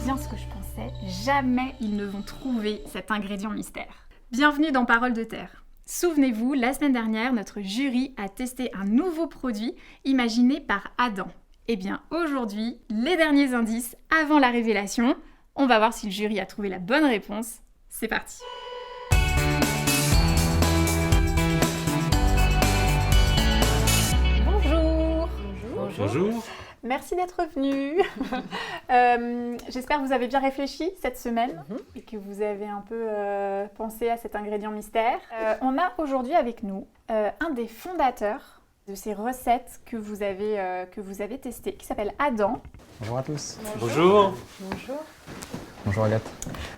bien ce que je pensais, jamais ils ne vont trouver cet ingrédient mystère. Bienvenue dans Paroles de Terre. Souvenez-vous, la semaine dernière, notre jury a testé un nouveau produit imaginé par Adam. Eh bien, aujourd'hui, les derniers indices avant la révélation. On va voir si le jury a trouvé la bonne réponse. C'est parti. Bonjour. Bonjour. Merci d'être venu. J'espère que vous avez bien réfléchi cette semaine et que vous avez un peu pensé à cet ingrédient mystère. On a aujourd'hui avec nous un des fondateurs de ces recettes que vous avez testées, qui s'appelle Adam. Bonjour à tous. Bonjour. Bonjour Agathe.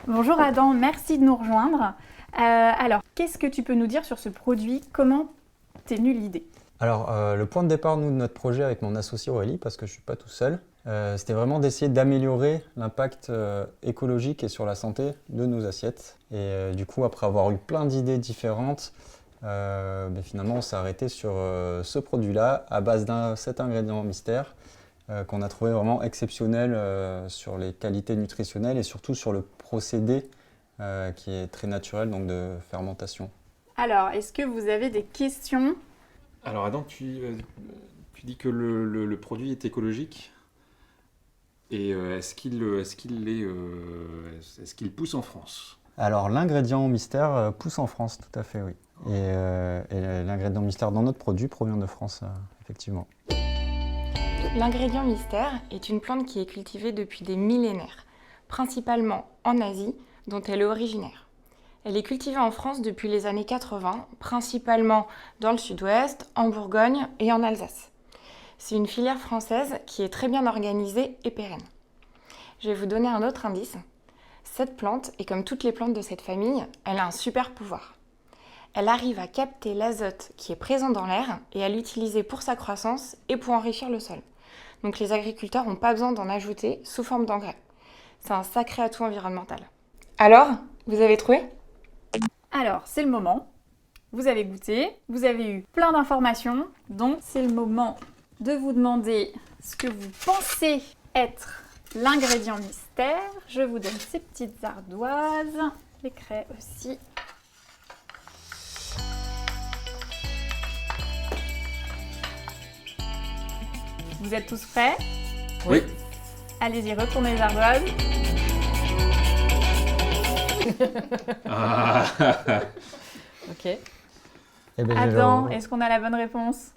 Bonjour Adam, merci de nous rejoindre. Alors, qu'est-ce que tu peux nous dire sur ce produit? Comment t'es venue l'idée? Alors, le point de départ de notre projet avec mon associé Aurélie, parce que je ne suis pas tout seul, c'était vraiment d'essayer d'améliorer l'impact écologique et sur la santé de nos assiettes. Et du coup, après avoir eu plein d'idées différentes, finalement, on s'est arrêté sur ce produit-là à base cet ingrédient mystère qu'on a trouvé vraiment exceptionnel sur les qualités nutritionnelles et surtout sur le procédé qui est très naturel, donc de fermentation. Alors, est-ce que vous avez des questions? Alors Adam, tu dis que le produit est écologique. Et est-ce qu'il pousse en France? Alors l'ingrédient mystère pousse en France, tout à fait, oui. Et l'ingrédient mystère dans notre produit provient de France, effectivement. L'ingrédient mystère est une plante qui est cultivée depuis des millénaires, principalement en Asie, dont elle est originaire. Elle est cultivée en France depuis les années 80, principalement dans le sud-ouest, en Bourgogne et en Alsace. C'est une filière française qui est très bien organisée et pérenne. Je vais vous donner un autre indice. Cette plante, et comme toutes les plantes de cette famille, elle a un super pouvoir. Elle arrive à capter l'azote qui est présent dans l'air et à l'utiliser pour sa croissance et pour enrichir le sol. Donc les agriculteurs n'ont pas besoin d'en ajouter sous forme d'engrais. C'est un sacré atout environnemental. Alors, vous avez trouvé ? Alors, c'est le moment. Vous avez goûté, vous avez eu plein d'informations, donc c'est le moment de vous demander ce que vous pensez être l'ingrédient mystère. Je vous donne ces petites ardoises, les craies aussi. Vous êtes tous prêts? Oui. Allez-y, retournez les ardoises. Ah. Ok. Eh ben, Adam, est-ce qu'on a la bonne réponse?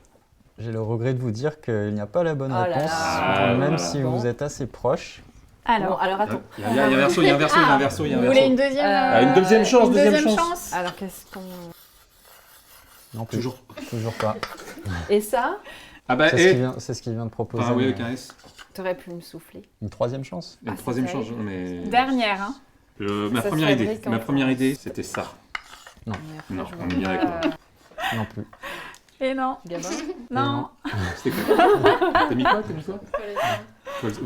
j'ai le regret de vous dire qu'il n'y a pas la bonne Oh là réponse, là. même Ah, si bon. vous êtes assez proche. Alors, Attends. Il y a un verso, il y a un verso, il y a un verso, il y a un vous verso. voulez une deuxième, Une deuxième chance, deuxième chance. chance? Alors qu'est-ce qu'on... Non plus. Toujours. Pas. Et ça, Ah bah, C'est ce qu'il vient de proposer. ah oui, mais avec un S. t'aurais pu me souffler. Une troisième chance. Une Ah, troisième c'est chance, terrible. mais... Dernière, hein. Ma Ça se première idée, fabrique en ma première France. idée, c'était ça. Et après, Non, je on vois est bien pas, d'accord. Non plus. Et non, Gabin. non. C'était quoi? T'as mis quoi?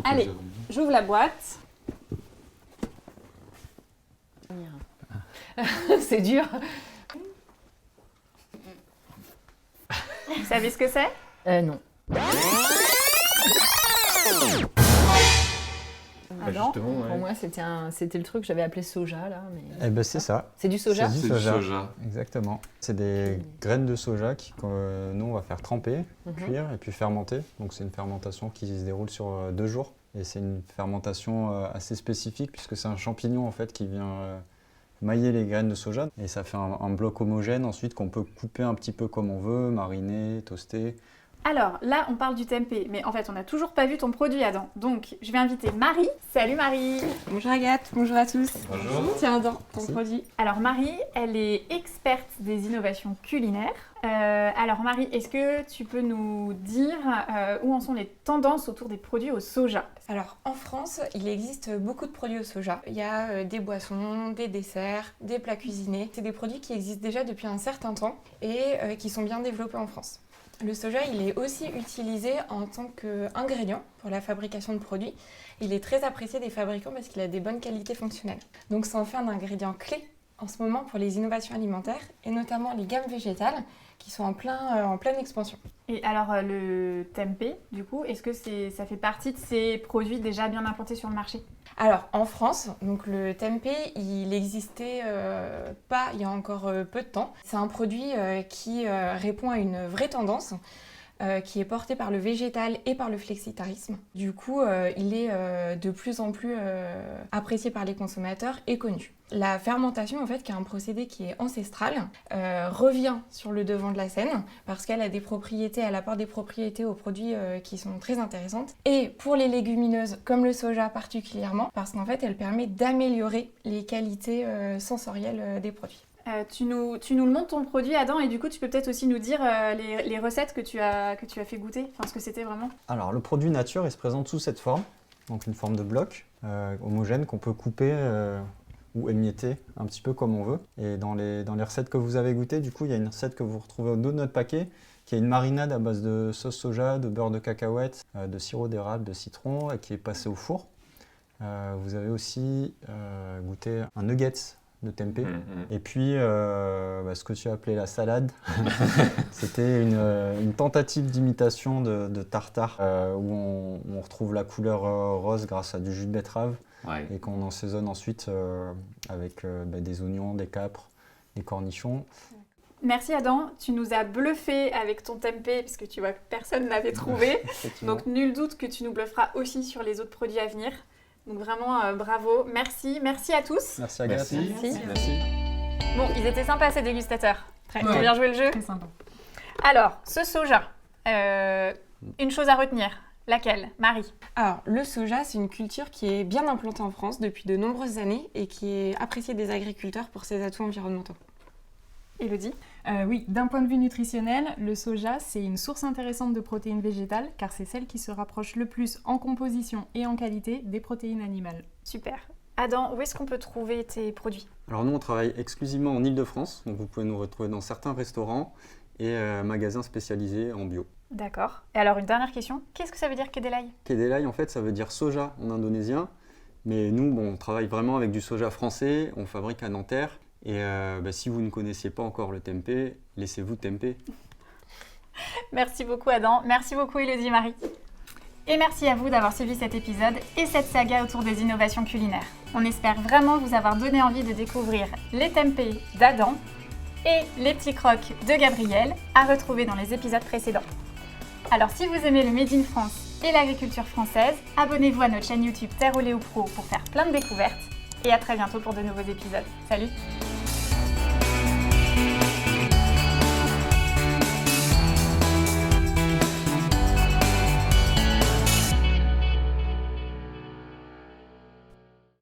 Allez. J'ouvre la boîte. C'est dur. Vous savez ce que c'est? Non. Adam? Justement, Pour moi, c'était le truc que j'avais appelé soja, là. Mais... Eh ben c'est ça. C'est du soja? C'est du C'est du soja. soja. Exactement. C'est des graines de soja nous on va faire tremper, Mhm. cuire et puis fermenter. Donc c'est une fermentation qui se déroule sur 2 jours. Et c'est une fermentation assez spécifique puisque c'est un champignon en fait qui vient mailler les graines de soja. Et ça fait un bloc homogène ensuite qu'on peut couper un petit peu comme on veut, mariner, toaster. Alors, là, on parle du tempeh, mais en fait, on n'a toujours pas vu ton produit, Adam. Donc, je vais inviter Marie. Salut Marie! Bonjour Agathe, bonjour à tous. Bonjour. Tiens, Adam, ton Merci. produit. Alors, Marie, elle est experte des innovations culinaires. Alors, Marie, est-ce que tu peux nous dire où en sont les tendances autour des produits au soja? Alors en France, il existe beaucoup de produits au soja. Il y a des boissons, des desserts, des plats cuisinés. C'est des produits qui existent déjà depuis un certain temps et qui sont bien développés en France. Le soja, il est aussi utilisé en tant qu'ingrédient pour la fabrication de produits. Il est très apprécié des fabricants parce qu'il a des bonnes qualités fonctionnelles. Donc ça en fait un ingrédient clé en ce moment pour les innovations alimentaires et notamment les gammes végétales qui sont en pleine expansion. Et alors le tempeh, du coup, est-ce que ça fait partie de ces produits déjà bien implantés sur le marché? Alors en France, donc le tempeh, il n'existait pas il y a encore peu de temps. C'est un produit qui répond à une vraie tendance. Qui est porté par le végétal et par le flexitarisme. Du coup, il est de plus en plus apprécié par les consommateurs et connu. La fermentation, en fait, qui est un procédé qui est ancestral, revient sur le devant de la scène parce qu'elle apporte des propriétés aux produits qui sont très intéressantes. Et pour les légumineuses, comme le soja particulièrement, parce qu'en fait, elle permet d'améliorer les qualités sensorielles des produits. Tu nous le montres ton produit, Adam, et du coup tu peux peut-être aussi nous dire les recettes que tu as fait goûter, enfin ce que c'était vraiment. Alors le produit nature, il se présente sous cette forme, donc une forme de bloc homogène qu'on peut couper ou émietter un petit peu comme on veut. Et dans les recettes que vous avez goûtées, du coup il y a une recette que vous retrouvez au dos de notre paquet, qui est une marinade à base de sauce soja, de beurre de cacahuète, de sirop d'érable, de citron, et qui est passée au four. Vous avez aussi goûté un nuggets de tempeh. Et puis, ce que tu as appelé la salade, c'était une tentative d'imitation de tartare où on retrouve la couleur rose grâce à du jus de betterave et qu'on assaisonne ensuite avec des oignons, des capres, des cornichons. Merci Adam, tu nous as bluffé avec ton tempeh puisque tu vois que personne ne l'avait trouvé. Donc nul doute que tu nous blufferas aussi sur les autres produits à venir. Donc vraiment, bravo, merci à tous. Merci Agathe. Merci. Bon, ils étaient sympas ces dégustateurs. Très bien joué le jeu. Très sympa. Alors, ce soja, une chose à retenir. Laquelle, Marie? Alors, le soja, c'est une culture qui est bien implantée en France depuis de nombreuses années et qui est appréciée des agriculteurs pour ses atouts environnementaux. Élodie? Oui, d'un point de vue nutritionnel, le soja, c'est une source intéressante de protéines végétales car c'est celle qui se rapproche le plus en composition et en qualité des protéines animales. Super. Adam, où est-ce qu'on peut trouver tes produits? Alors nous, on travaille exclusivement en Ile-de-France, donc vous pouvez nous retrouver dans certains restaurants et magasins spécialisés en bio. D'accord. Et alors, une dernière question. Qu'est-ce que ça veut dire kedelai? Kedelai, en fait, ça veut dire soja en indonésien, mais nous, on travaille vraiment avec du soja français, on fabrique à Nanterre. Et si vous ne connaissiez pas encore le tempeh, laissez-vous temper. Merci beaucoup Adam, merci beaucoup Élodie, Marie. Et merci à vous d'avoir suivi cet épisode et cette saga autour des innovations culinaires. On espère vraiment vous avoir donné envie de découvrir les tempeh d'Adam et les petits crocs de Gabriel à retrouver dans les épisodes précédents. Alors si vous aimez le Made in France et l'agriculture française, abonnez-vous à notre chaîne YouTube Terre Oléo Pro pour faire plein de découvertes et à très bientôt pour de nouveaux épisodes. Salut!